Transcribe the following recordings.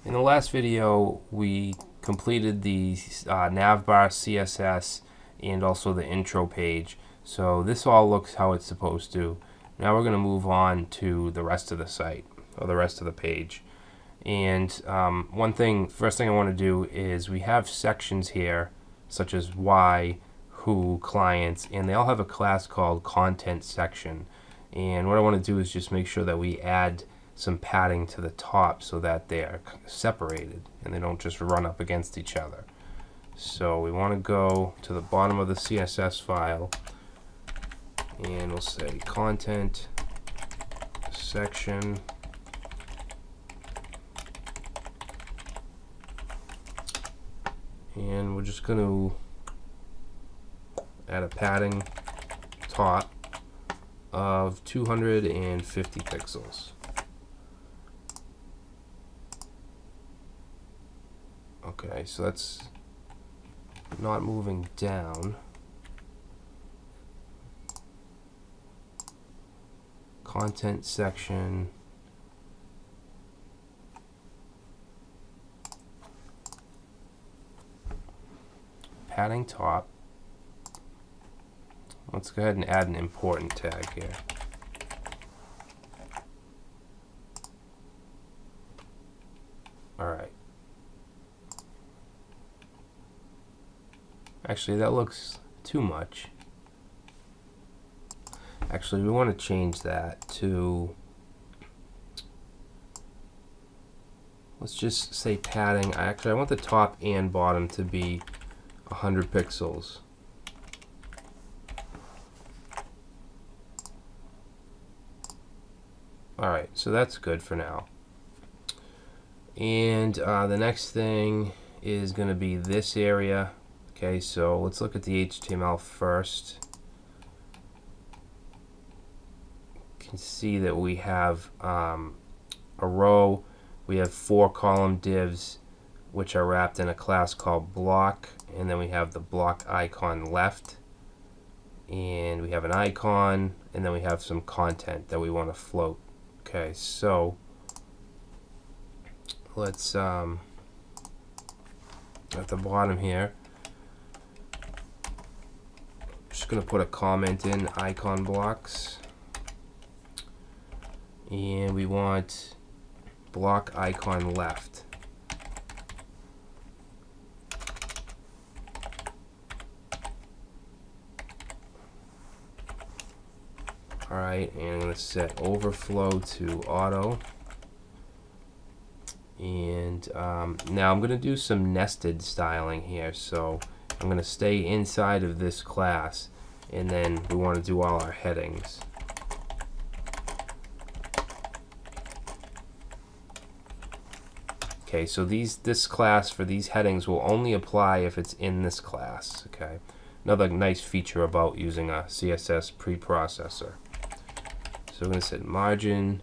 In the last video, we completed the navbar CSS and also the intro page. So this all looks how it's supposed to. Now we're going to move on to the rest of the site, or the rest of the page. And first thing I want to do is we have sections here, such as why, who, clients, and they all have a class called content section. And what I want to do is just make sure that we add some padding to the top so that they're separated and they don't just run up against each other. So we want to go to the bottom of the CSS file and we'll say content section and we're just going to add a padding top of 250 pixels. Okay, so that's not moving down. Content section. Padding top. Let's go ahead and add an important tag here. Alright. Actually, that looks too much. Actually, we want to change that to, let's just say padding. I want the top and bottom to be 100 pixels. Alright, so that's good for now. And the next thing is going to be this area. Okay, so let's look at the HTML first. You can see that we have a row. We have 4 column divs which are wrapped in a class called block, and then we have the block icon left, and we have an icon, and then we have some content that we want to float. Okay, so let's at the bottom here, just going to put a comment in icon blocks, and we want block icon left. Alright, and I'm going to set overflow to auto. And now I'm going to do some nested styling here. So I'm going to stay inside of this class, and then we want to do all our headings. Okay, so this class for these headings will only apply if it's in this class. Okay, another nice feature about using a CSS preprocessor. So we're going to set margin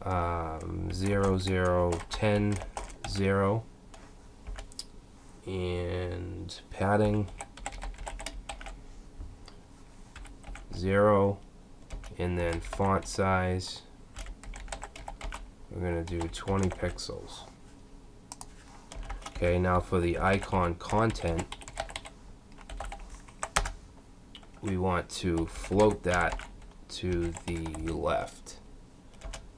0, 0, 10, 0, and padding 0, and then font size we're going to do 20 pixels. Okay, now for the icon content, we want to float that to the left,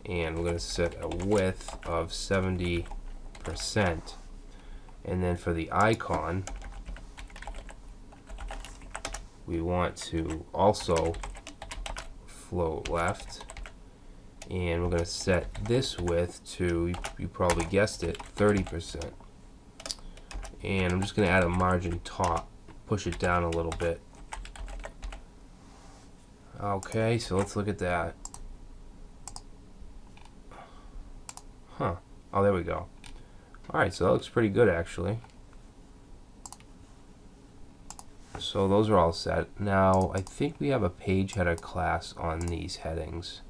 and we're going to set a width of 70%. And then for the icon, we want to also float left, and we're going to set this width to, you probably guessed it, 30%. And I'm just going to add a margin top, push it down a little bit. Okay, so let's look at that. Huh. Oh, there we go. Alright, so that looks pretty good actually. So those are all set. Now, I think we have a page header class on these headings.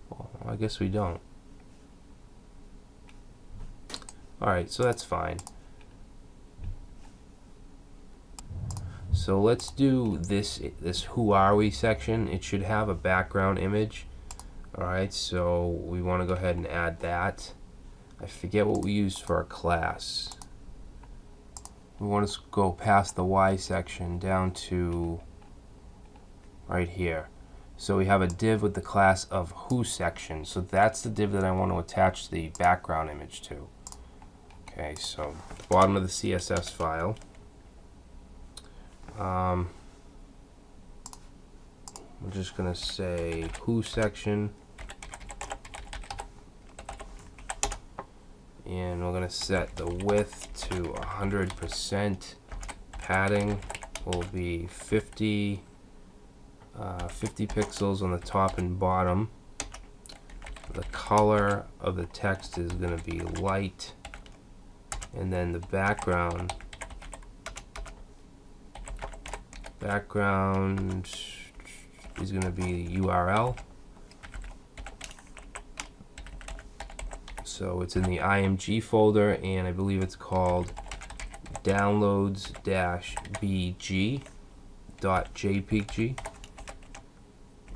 Well, I guess we don't. Alright, so that's fine. So let's do this who are we section. It should have a background image. Alright, so we want to go ahead and add that. I forget what we used for our class. We want to go past the Y section down to right here. So we have a div with the class of who section. So that's the div that I want to attach the background image to. Okay, so bottom of the CSS file. We're just going to say who section. And we're going to set the width to 100%. Padding will be 50 pixels on the top and bottom. The color of the text is going to be light. And then the background is going to be the URL. So it's in the IMG folder, and I believe it's called downloads-bg.jpg.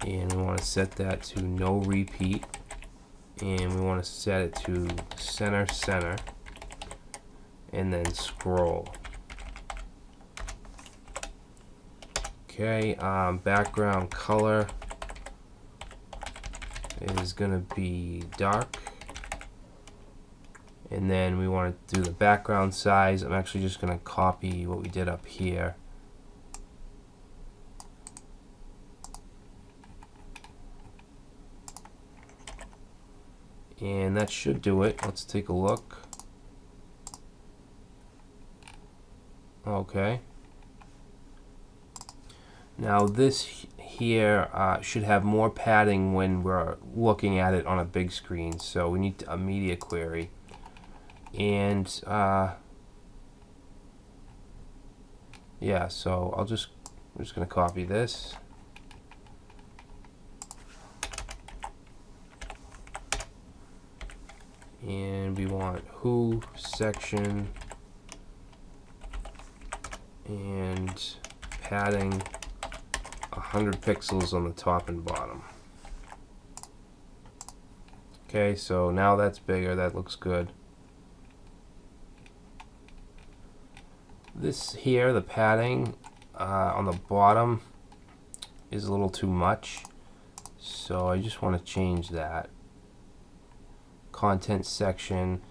And we want to set that to no repeat, and we want to set it to center, and then scroll. Okay, background color is going to be dark. And then we want to do the background size. I'm actually just going to copy what we did up here. And that should do it. Let's take a look. Okay. Now this here should have more padding when we're looking at it on a big screen. So we need a media query. And yeah, so I'm just going to copy this. And we want who section and padding 100 pixels on the top and bottom. Okay, so now that's bigger, that looks good. This here, the padding on the bottom is a little too much, so I just want to change that. Content section,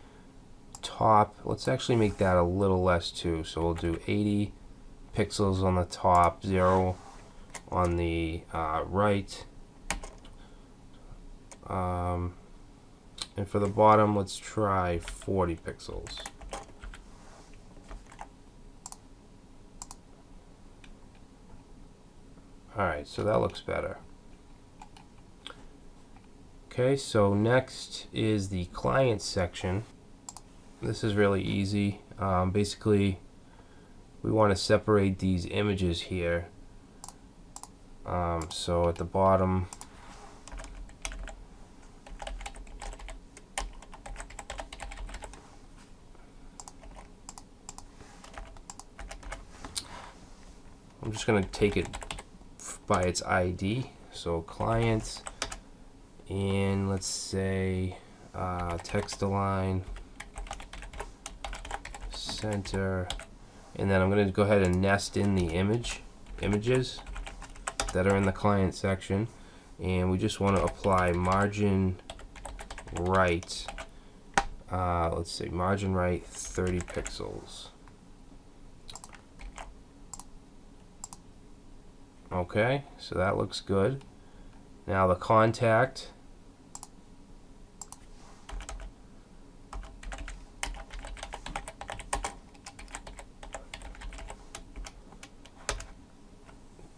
top, let's actually make that a little less too, so we'll do 80 pixels on the top, 0 on the right, and for the bottom let's try 40 pixels. Alright, so that looks better. Okay, so next is the client section. This is really easy. Basically, we want to separate these images here. So at the bottom, I'm just going to take it by its ID. So client, and let's say text align, center, and then I'm going to go ahead and nest in the images that are in the client section, and we just want to apply margin right. Let's say margin right 30 pixels. Okay, so that looks good. Now the contact,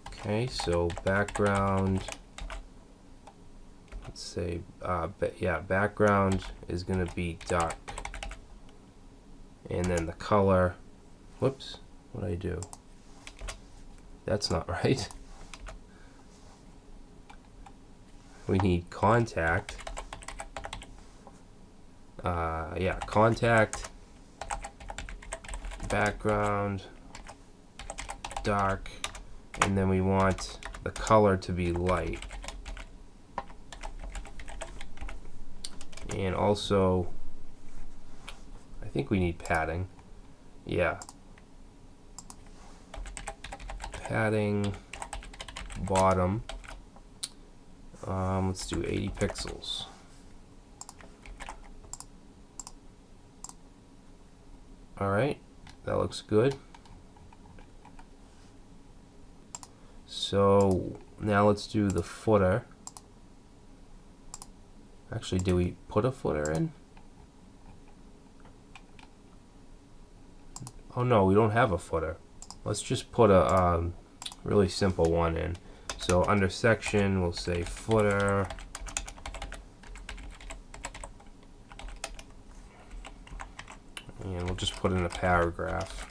okay, so background, let's say yeah, background is going to be dark, and then the color, whoops, what did I do? That's not right. We need contact. Yeah, contact, background, dark, and then we want the color to be light. And also, I think we need padding. Yeah. Padding bottom. Let's do 80 pixels. Alright, that looks good. So now let's do the footer. Actually, do we put a footer in? Oh no, we don't have a footer. Let's just put a really simple one in. So under section, we'll say footer. And we'll just put in a paragraph.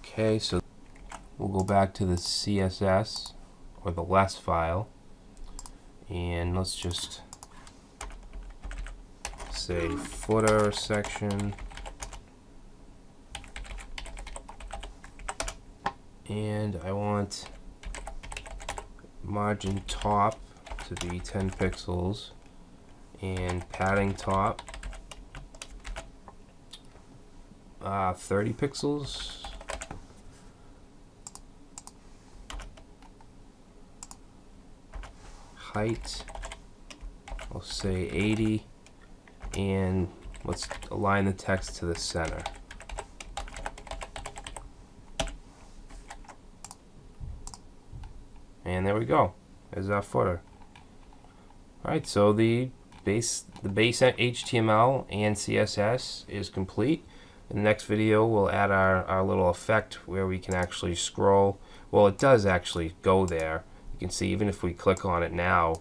Okay, so we'll go back to the CSS or the less file, and let's just say footer section, and I want margin top to be 10 pixels and padding top 30 pixels. Height, I'll say 80, and let's align the text to the center. And there we go. There's our footer. Alright, so the base HTML and CSS is complete. In the next video, we'll add our little effect where we can actually scroll. Well, it does actually go there. You can see even if we click on it now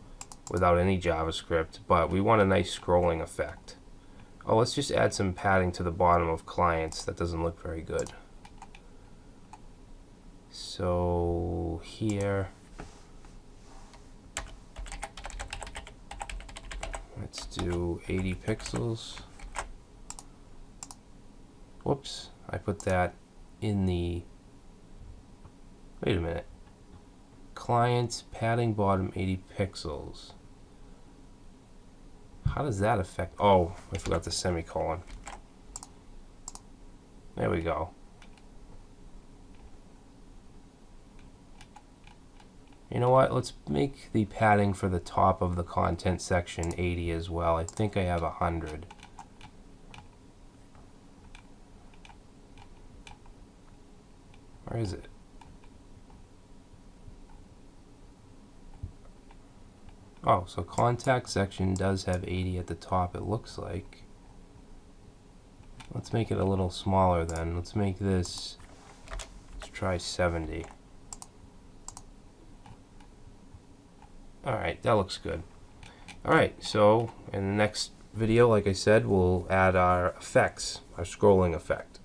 without any JavaScript, but we want a nice scrolling effect. Oh, let's just add some padding to the bottom of clients. That doesn't look very good. So here, let's do 80 pixels. Whoops, I put that in the, wait a minute. Clients, padding bottom 80 pixels. How does that affect? Oh, I forgot the semicolon. There we go. You know what? Let's make the padding for the top of the content section 80 as well. I think I have 100. Where is it? Oh, so contact section does have 80 at the top, it looks like. Let's make it a little smaller then. Let's make this, let's try 70. Alright, that looks good. Alright, so in the next video, like I said, we'll add our effects, our scrolling effect.